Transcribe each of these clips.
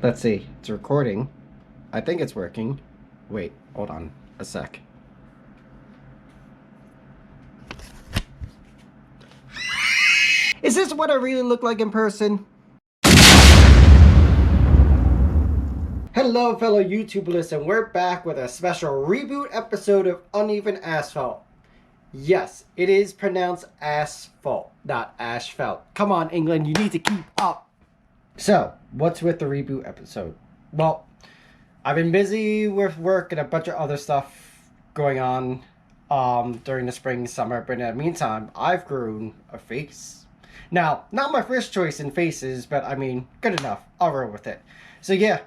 Let's see. It's recording. I think it's working. Wait, hold on a sec. Is this what I really look like in person? Hello, fellow YouTubers, and we're back with a special reboot episode of Uneven Asphalt. Yes, it is pronounced asphalt, not asphalt. Come on, England, you need to keep up. So, what's with the reboot episode? Well, I've been busy with work and a bunch of other stuff going on during the spring, summer, but in the meantime, I've grown a face. Now, not my first choice in faces, but I mean, good enough. I'll roll with it. So yeah,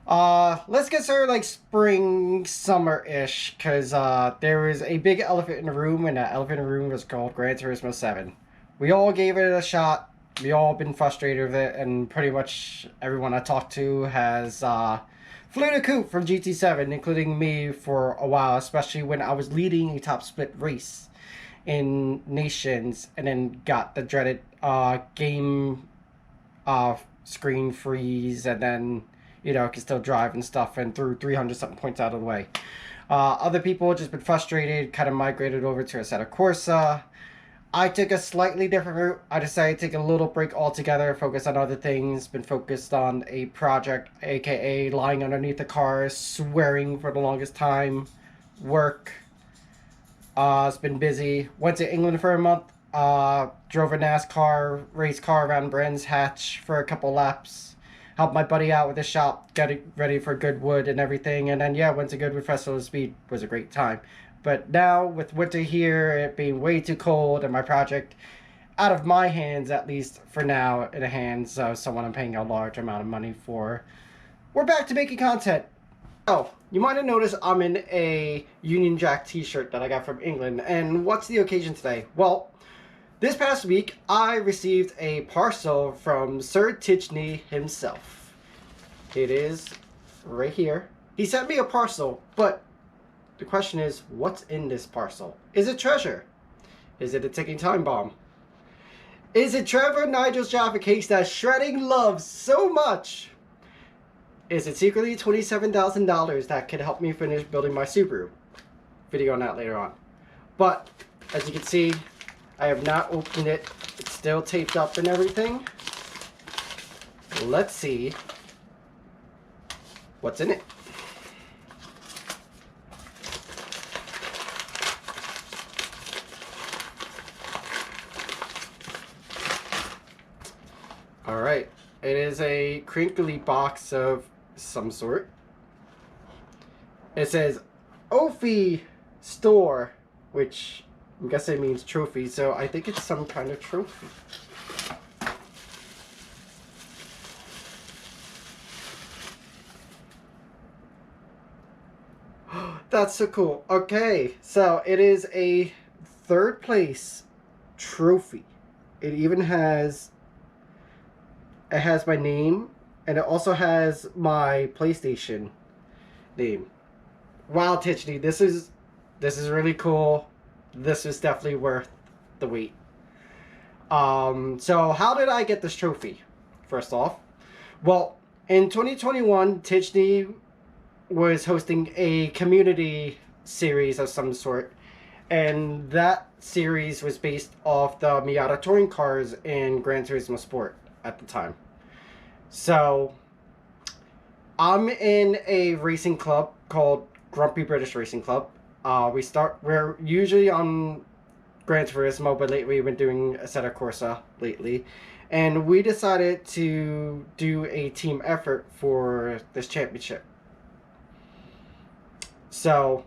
let's get started like spring, summer-ish, because there was a big elephant in the room, and that elephant in the room was called Gran Turismo 7. We all gave it a shot. We all been frustrated with it, and pretty much everyone I talked to has flew the coop from GT7, including me for a while, especially when I was leading a top split race in Nations, and then got the dreaded game screen freeze, and then can still drive and stuff, and threw 300 something points out of the way. Other people just been frustrated, kind of migrated over to Assetto Corsa. I took a slightly different route. I decided to take a little break altogether, focus on other things, been focused on a project, aka lying underneath the car, swearing for the longest time, work. It's been busy. Went to England for a month. Drove a NASCAR race car around Brands Hatch for a couple laps. Helped my buddy out with the shop, get it ready for Goodwood and everything. And then, yeah, went to Goodwood Festival of Speed. Was a great time. But now, with winter here, it being way too cold, and my project out of my hands, at least for now, in the hands of someone I'm paying a large amount of money for, we're back to making content. Oh, you might have noticed I'm in a Union Jack t-shirt that I got from England. And what's the occasion today? Well, this past week, I received a parcel from Sir Tidgney himself. It is right here. He sent me a parcel, but the question is, what's in this parcel? Is it treasure? Is it a ticking time bomb? Is it Trevor Nigel's Jaffa case that Shredding loves so much? Is it secretly $27,000 that could help me finish building my Subaru? Video on that later on. But, as you can see, I have not opened it. It's still taped up and everything. Let's see what's in it. Alright, it is a crinkly box of some sort. It says Ophi Store, which I'm guessing means trophy, so I think it's some kind of trophy. That's so cool. Okay, so it is a third place trophy. It even has my name, and it also has my PlayStation name. Wow, Tidgney, this is really cool. This is definitely worth the wait. So how did I get this trophy? First off, well, in 2021, Tidgney was hosting a community series of some sort, and that series was based off the Miata touring cars in Gran Turismo Sport at the time. So I'm in a racing club called Grumpy British Racing Club. We're usually on Gran Turismo, but lately we've been doing Assetto Corsa lately. And we decided to do a team effort for this championship. So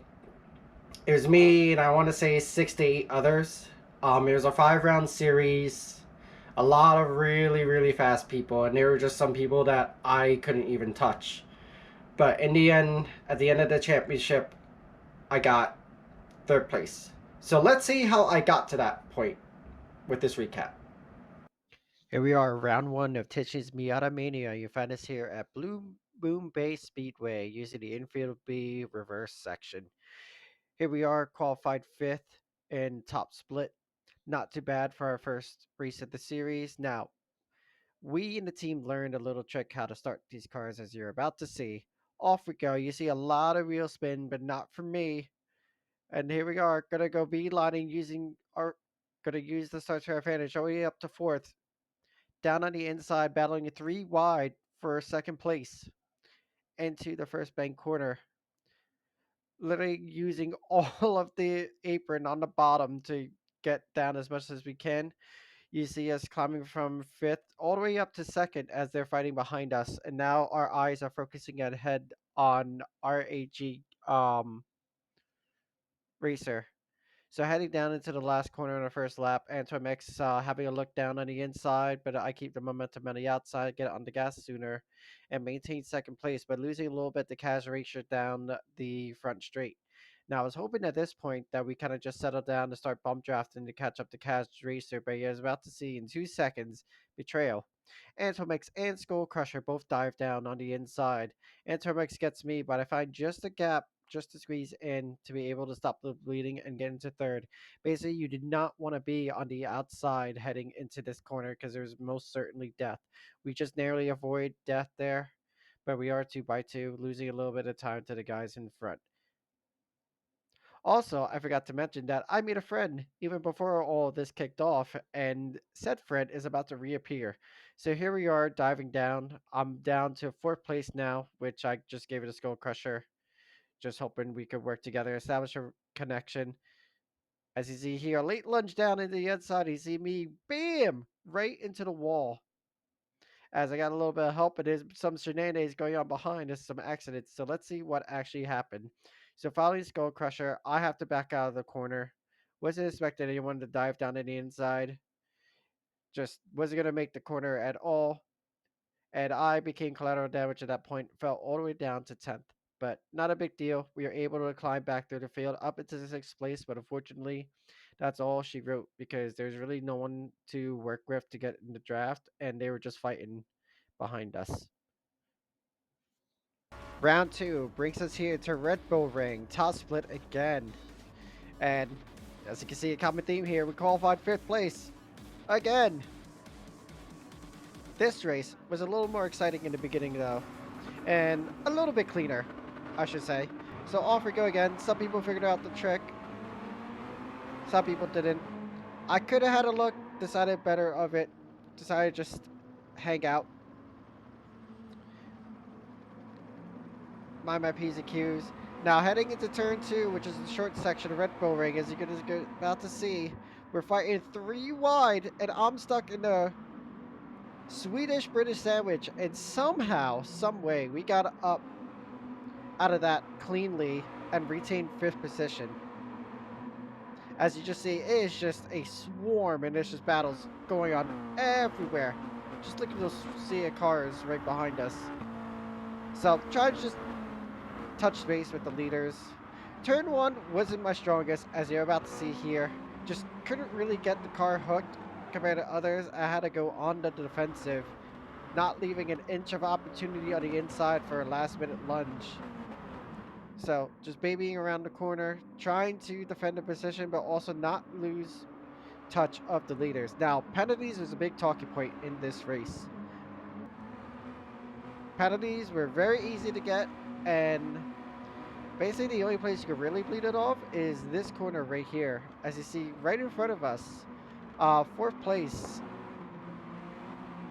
it was me and I want to say 6 to 8 others. It was a 5-round series. A lot of really, really fast people, and there were just some people that I couldn't even touch. But in the end, at the end of the championship, I got 3rd place. So let's see how I got to that point with this recap. Here we are, round 1 of Tidgney's Miata Mania. You find us here at Blue Boom Bay Speedway using the infield B reverse section. Here we are, qualified 5th in top split. Not too bad for our first race of the series. Now, We in the team learned a little trick how to start these cars as you're about to see. Off we go. You see a lot of wheel spin, but not for me. And here we are, gonna go beelining using our gonna use the start to our advantage, all the way up to fourth. Down on the inside, battling a three wide for second place into the first bank corner. Literally using all of the apron on the bottom to get down as much as we can. You see us climbing from fifth all the way up to second as they're fighting behind us. And now our eyes are focusing ahead on RAG Racer. So heading down into the last corner on the first lap, Antoine Mix having a look down on the inside, but I keep the momentum on the outside, get on the gas sooner, and maintain second place, but losing a little bit the cash ratio down the front straight. Now I was hoping at this point that we kind of just settle down to start bump drafting to catch up to Cash Racer, but I was about to see in 2 seconds betrayal. Antomix and Skull Crusher both dive down on the inside. Antomix gets me, but I find just a gap just to squeeze in to be able to stop the bleeding and get into third. Basically, you did not want to be on the outside heading into this corner because there's most certainly death. We just narrowly avoid death there, but we are 2 by 2, losing a little bit of time to the guys in front. Also, I forgot to mention that I made a friend even before all of this kicked off, and said friend is about to reappear. So here we are diving down. I'm down to fourth place now, which I just gave it a skull crusher, just hoping we could work together, establish a connection. As you see here, late lunge down into the inside, you see me, bam, right into the wall. As I got a little bit of help, and there's some shenanigans going on behind us, some accidents. So let's see what actually happened. So following Skull Crusher, I have to back out of the corner. Wasn't expecting anyone to dive down to the inside. Just wasn't going to make the corner at all. And I became collateral damage at that point, fell all the way down to 10th. But not a big deal. We were able to climb back through the field up into the 6th place, but unfortunately, that's all she wrote because there's really no one to work with to get in the draft, and they were just fighting behind us. Round two brings us here to Red Bull Ring, top split again. And as you can see, a common theme here, we qualified 5th place again. This race was a little more exciting in the beginning though, and a little bit cleaner, I should say. So off we go again. Some people figured out the trick, some people didn't. I could have had a look, decided better of it, decided to just hang out, mind my P's and Q's. Now heading into turn two, which is the short section of Red Bull Ring, as you're about to see, we're fighting three wide, and I'm stuck in the Swedish British sandwich, and somehow, some way, we got up out of that cleanly and retained 5th position. As you just see, it is just a swarm, and there's just battles going on everywhere. Just look at those sea of cars right behind us. So try to just touch base with the leaders. Turn one wasn't my strongest, as you're about to see here. Just couldn't really get the car hooked compared to others. I had to go on the defensive, not leaving an inch of opportunity on the inside for a last minute lunge. So just babying around the corner, trying to defend the position, but also not lose touch of the leaders. Now, penalties was a big talking point in this race. Penalties were very easy to get, and basically the only place you could really bleed it off is this corner right here. As you see right in front of us, 4th place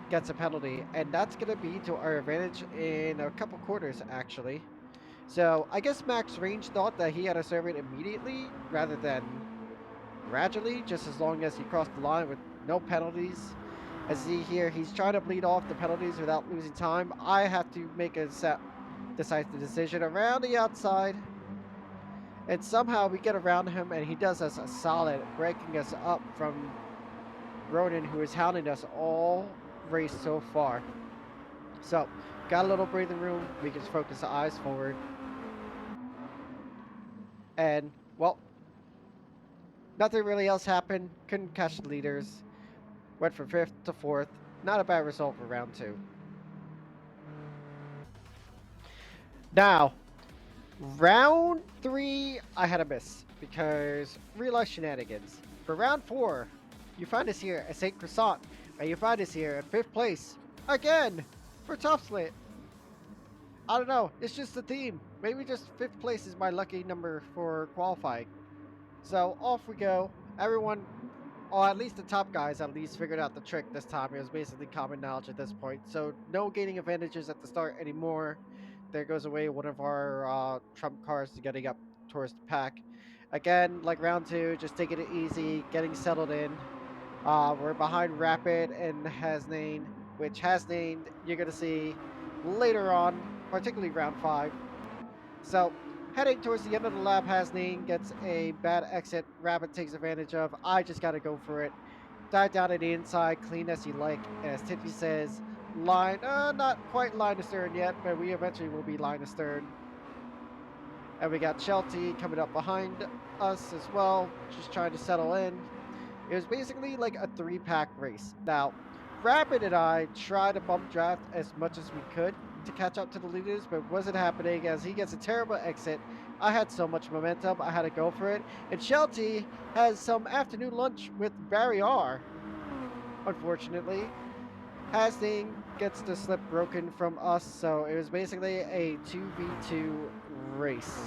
gets a penalty, and that's going to be to our advantage in a couple quarters, actually. So I guess Max Range thought that he had to serve it immediately rather than gradually, just as long as he crossed the line with no penalties. As see here, he's trying to bleed off the penalties without losing time. I have to make a decisive decision around the outside, and somehow we get around him, and he does us a solid, breaking us up from Ronan, who is hounding us all race so far. So, got a little breathing room. We can focus the eyes forward. And, well, nothing really else happened. Couldn't catch the leaders. Went from 5th to 4th. Not a bad result for round two. Now, round three, I had a miss because real life shenanigans. For round four, you find us here at St. Croissant, And you find us here in 5th place. Again! For Top Split. I don't know. It's just the theme. Maybe just 5th place is my lucky number for qualifying. So off we go. Everyone, or at least the top guys, at least figured out the trick this time. It was basically common knowledge at this point. So no gaining advantages at the start anymore. There goes away one of our trump cards to getting up towards the pack. Again, like round 2, just taking it easy, getting settled in. We're behind Rapid and Hasnane, which Hasnane you're going to see later on, particularly round 5. So, heading towards the end of the lap, Hasnane gets a bad exit. Rapid takes advantage of. I just got to go for it. Dive down to the inside, clean as you like. As Tidgney says, not quite line astern yet, but we eventually will be line astern. And we got Shelty coming up behind us as well, just trying to settle in. It was basically like a 3-pack race. Now, Rapid and I tried to bump draft as much as we could to catch up to the leaders, but it wasn't happening as he gets a terrible exit. I had so much momentum, I had to go for it. And Shelty has some afternoon lunch with Barry R. Unfortunately, Hasting gets the slip broken from us, so it was basically a 2v2 race.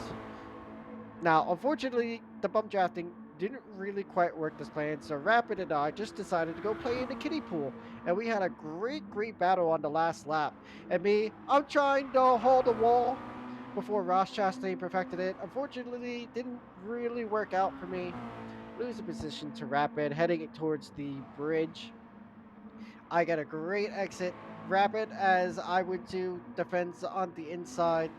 Now, unfortunately, the bump drafting didn't really quite work as planned, so Rapid and I just decided to go play in the kiddie pool, and we had a great battle on the last lap. And me, I'm trying to hold the wall before Ross Chastain perfected it. Unfortunately, didn't really work out for me. Losing position to Rapid, heading towards the bridge. I get a great exit. Rapid, as I would do, defends on the inside.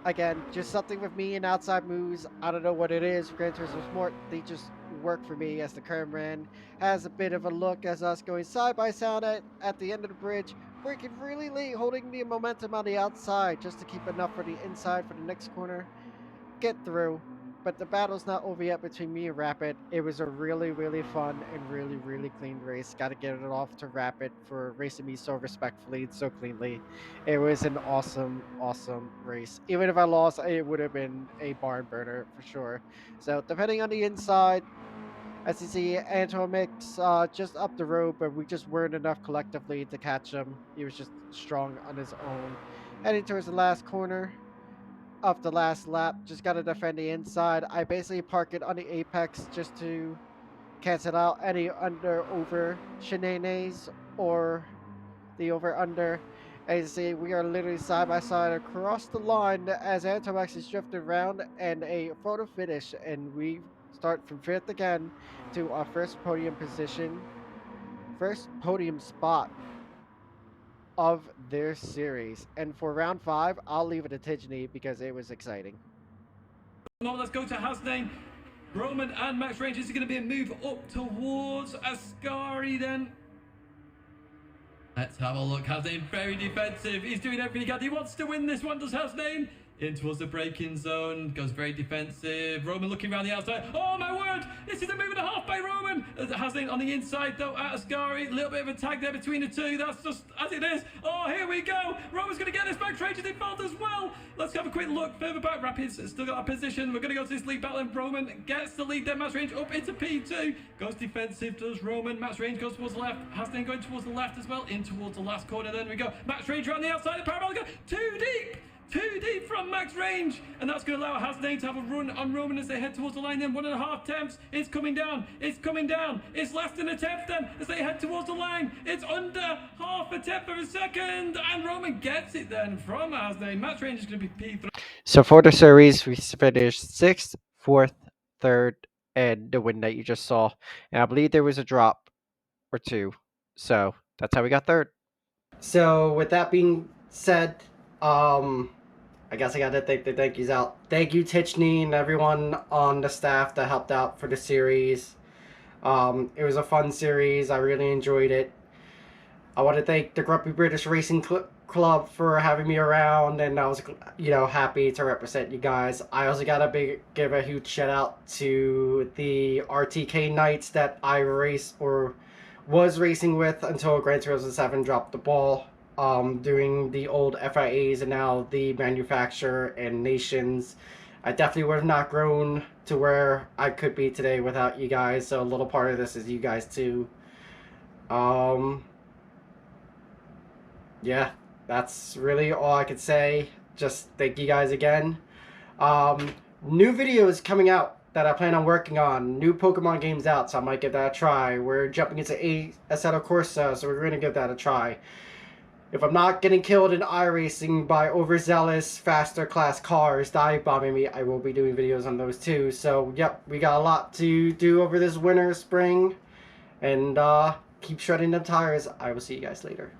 Again, just something with me and outside moves. I don't know what it is. Gran Turismo Sport, they just work for me as the cameraman has a bit of a look as us going side by side at the end of the bridge, working really late, holding the momentum on the outside just to keep enough for the inside for the next corner. Get through. But the battle's not over yet between me and Rapid. It was a really fun and really clean race. Got to give it off to Rapid for racing me so respectfully and so cleanly. It was an awesome race. Even if I lost, it would have been a barn burner for sure. So depending on the inside, as you see, Antoine Mix just up the road, but we just weren't enough collectively to catch him. He was just strong on his own. Heading towards the last corner of the last lap, just got to defend the inside. I basically park it on the apex just to cancel out any under over shenanigans or the over under. As you see, we are literally side by side across the line as Antomax is drifting around and a photo finish, and we start from 5th again to our first podium position, first podium spot of their series. And for round 5, I'll leave it to Tidgney because it was exciting. Now let's go to Hasnane. Roman and Max Range. Is it going to be a move up towards Ascari then? Let's have a look. Hasnane very defensive. He's doing everything he can. He wants to win this one, does Hasnane? In towards the braking zone. Goes very defensive. Roman looking around the outside. Oh my word! This is a move and a half by Roman. Hasnane on the inside though at Ascari. A little bit of a tag there between the two. That's just as it is. Oh, here we go. Roman's going to get this back. Range is involved as well. Let's have a quick look further back. Rapids still got a position. We're going to go to this lead battle and Roman gets the lead. Then Max Range up into P2. Goes defensive, does Roman. Max Range goes towards the left. Hasnane going towards the left as well. In towards the last corner. Then we go. Max Range around the outside. The parabolic. Too deep. Too deep from Max Range, and that's going to allow Hasnane to have a run on Roman as they head towards the line. Then 1.5 tenths. It's coming down. It's coming down. It's less than a tenth then as they head towards the line. It's under half a tenth of a second, and Roman gets it then from Hasnane. Max Range is going to be P3. So for the series, we finished 6th, 4th, 3rd, and the win that you just saw. And I believe there was a drop or two. So that's how we got 3rd. So with that being said, I guess I gotta take the thank yous out. Thank you, Tidgney, and everyone on the staff that helped out for the series. It was a fun series. I really enjoyed it. I want to thank the Grumpy British Racing Club for having me around, and I was, happy to represent you guys. I also gotta give a huge shout out to the RTK Knights that I raced or was racing with until Gran Turismo 7 dropped the ball. Doing the old FIAs and now the manufacturer and nations. I definitely would have not grown to where I could be today without you guys, so a little part of this is you guys too. Yeah, that's really all I could say. Just thank you guys again. New videos coming out that I plan on working on. New Pokemon games out, so I might give that a try. We're jumping into Assetto Corsa, so we're going to give that a try. If I'm not getting killed in iRacing by overzealous, faster class cars dive bombing me, I will be doing videos on those too. So, yep, we got a lot to do over this winter, spring, and keep shredding them tires. I will see you guys later.